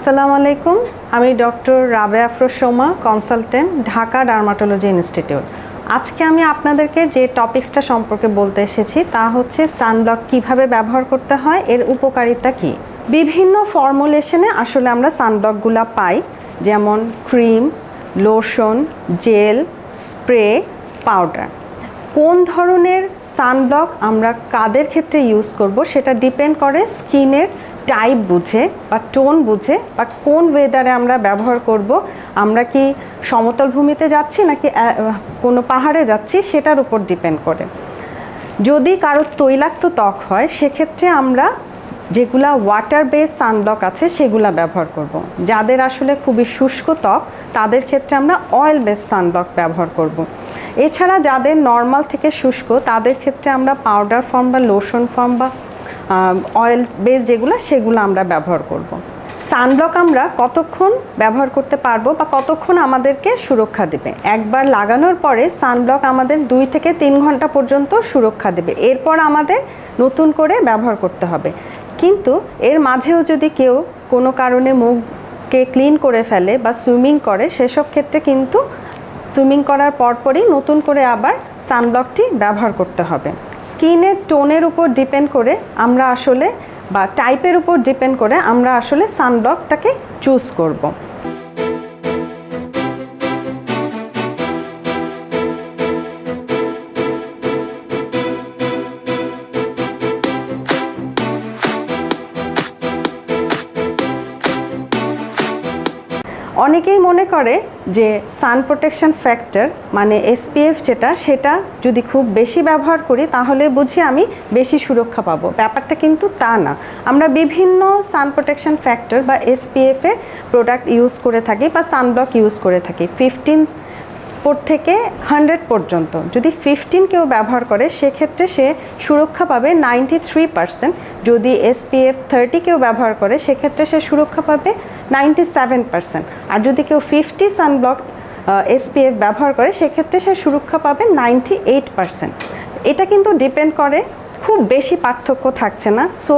আসসালামু আলাইকুম, আমি doctor Rabeya Afroz Soma, consultant, Dhaka dermatology institute. আজকে আমি আপনাদেরকে যে টপিকসটা সম্পর্কে বলতে এসেছি তা হচ্ছে সানব্লক কিভাবে ব্যবহার করতে হয়, এর উপকারিতা কী। বিভিন্ন ফর্মুলেশনে আসলে আমরা সানব্লকগুলো পাই, যেমন cream, lotion, gel, spray, powder. কোন ধরনের সানব্লক আমরা কাদের ক্ষেত্রে ইউজ করব সেটা ডিপেন্ড করে স্কিনের টাইপ বুঝে বা টোন বুঝে বা কোন ওয়েদারে আমরা ব্যবহার করব। আমরা কি সমতল ভূমিতে যাচ্ছি নাকি কোনো পাহাড়ে যাচ্ছি সেটার উপর ডিপেন্ড করে। যদি কারো তৈলাক্ত ত্বক হয় সেক্ষেত্রে আমরা যেগুলা ওয়াটার বেস সানব্লক আছে সেগুলা ব্যবহার করব। যাদের আসলে খুবই শুষ্ক ত্বক তাদের ক্ষেত্রে আমরা অয়েল বেস সানব্লক ব্যবহার করব। এছাড়া যাদের নর্মাল থেকে শুষ্ক তাদের ক্ষেত্রে আমরা পাউডার ফর্ম বা লোশন ফর্ম বা অয়েল বেস সেগুলো আমরা ব্যবহার করব। সানব্লক আমরা কতক্ষণ ব্যবহার করতে পারবো বা কতক্ষণ আমাদেরকে সুরক্ষা দেবে? একবার লাগানোর পরে সানব্লক আমাদের 2 থেকে 3 ঘন্টা পর্যন্ত সুরক্ষা দেবে। এরপর আমাদের নতুন করে ব্যবহার করতে হবে। কিন্তু এর মাঝেও যদি কেউ কোনো কারণে মুখকে ক্লিন করে ফেলে বা সুইমিং করে, সেসব ক্ষেত্রে কিন্তু সুইমিং করার পরপরই নতুন করে আবার সানব্লকটি ব্যবহার করতে হবে। স্কিনের টোনের উপর ডিপেন্ড করে আমরা আসলে বা টাইপের উপর ডিপেন্ড করে আমরা আসলে সানব্লকটাকে চুজ করব। অনেকেই মনে করে যে সান প্রোটেকশন ফ্যাক্টর মানে SPF সেটা যদি খুব বেশি ব্যবহার করি তাহলে বুঝি আমি বেশি সুরক্ষা পাবো। ব্যাপারটা কিন্তু তা না। আমরা বিভিন্ন সান প্রোটেকশন ফ্যাক্টর বা SPF এর প্রোডাক্ট ইউজ করে থাকি বা সানব্লক ইউজ করে থাকি 15 থেকে 100 পর্যন্ত। যদি 15 কেউ ব্যবহার করে সেক্ষেত্রে সে সুরক্ষা পাবে 93%। যদি SPF 30 কেউ ব্যবহার করে সেক্ষেত্রে সে সুরক্ষা পাবে 97%। আর যদি কেউ 50 সানব্লক SPF ব্যবহার করে সেক্ষেত্রে সে সুরক্ষা পাবে 98%। এটা কিন্তু ডিপেন্ড করে, খুব বেশি পার্থক্য থাকছে না। সো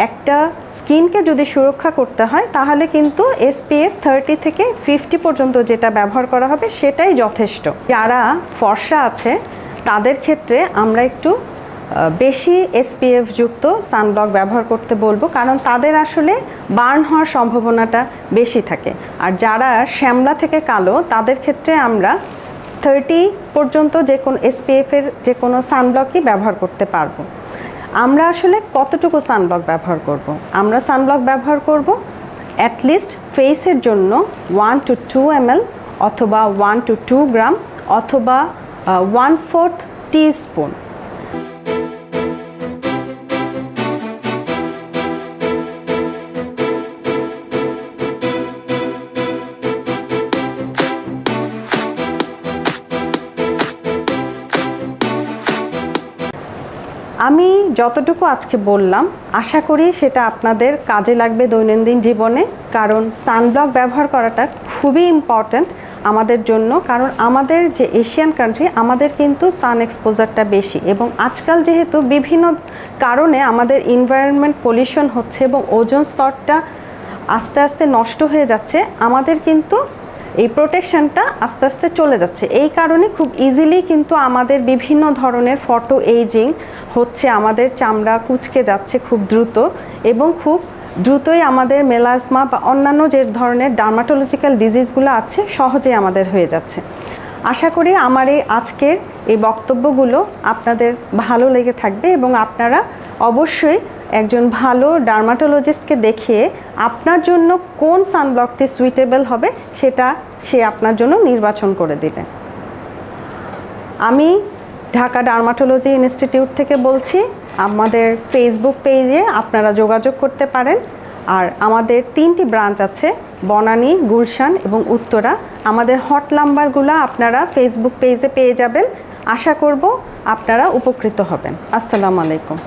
একটা স্কিনকে যদি সুরক্ষা করতে হয় তাহলে কিন্তু SPF 30 থেকে 50 পর্যন্ত যেটা ব্যবহার করা হবে সেটাই যথেষ্ট। যারা ফর্সা আছে তাদের ক্ষেত্রে আমরা একটু বেশি SPF যুক্ত সানব্লক ব্যবহার করতে বলবো, কারণ তাদের আসলে বার্ন হওয়ার সম্ভাবনাটা বেশি থাকে। আর যারা শ্যামলা থেকে কালো তাদের ক্ষেত্রে আমরা 30 পর্যন্ত যে কোনো SPF এর যে কোনো সানব্লকই ব্যবহার করতে পারবো। আমরা আসলে কতটুকু সানব্লক ব্যবহার করব? আমরা সানব্লক ব্যবহার করব অ্যাটলিস্ট ফেসের জন্য 1 to 2 ml অথবা 1 to 2 গ্রাম অথবা 1/4 টিস্পুন। আমি যতটুকু আজকে বললাম আশা করি সেটা আপনাদের কাজে লাগবে দৈনন্দিন জীবনে, কারণ সানব্লক ব্যবহার করাটা খুবই ইম্পর্ট্যান্ট আমাদের জন্য। কারণ আমাদের যে এশিয়ান কান্ট্রি আমাদের কিন্তু সান এক্সপোজারটা বেশি, এবং আজকাল যেহেতু বিভিন্ন কারণে আমাদের এনভায়রনমেন্ট পলিউশন হচ্ছে এবং ওজোন স্তরটা আস্তে আস্তে নষ্ট হয়ে যাচ্ছে, আমাদের কিন্তু এই প্রোটেকশনটা আস্তে আস্তে চলে যাচ্ছে। এই কারণে খুব ইজিলি কিন্তু আমাদের বিভিন্ন ধরনের ফটো এইজিং হচ্ছে, আমাদের চামড়া কুঁচকে যাচ্ছে খুব দ্রুত, এবং খুব দ্রুতই আমাদের মেলাজমা বা অন্যান্য যে ধরনের ডার্মাটোলজিক্যাল ডিজিজগুলো আছে সহজেই আমাদের হয়ে যাচ্ছে। আশা করি আমার এই আজকের এই বক্তব্যগুলো আপনাদের ভালো লেগে থাকবে এবং আপনারা অবশ্যই একজন ভালো ডার্মাটোলজিস্টকে দেখিয়ে আপনার জন্য কোন সানব্লকটি সুইটেবল হবে সেটা সে আপনার জন্য নির্বাচন করে দেবে। আমি ঢাকা ডার্মাটোলজি ইনস্টিটিউট থেকে বলছি। আমাদের ফেসবুক পেজে আপনারা যোগাযোগ করতে পারেন। আর আমাদের 3টি ব্রাঞ্চ আছে, বনানী, গুলশান এবং উত্তরা। আমাদের হট নাম্বারগুলো আপনারা ফেসবুক পেজে পেয়ে যাবেন। আশা করব আপনারা উপকৃত হবেন। আসসালামু আলাইকুম।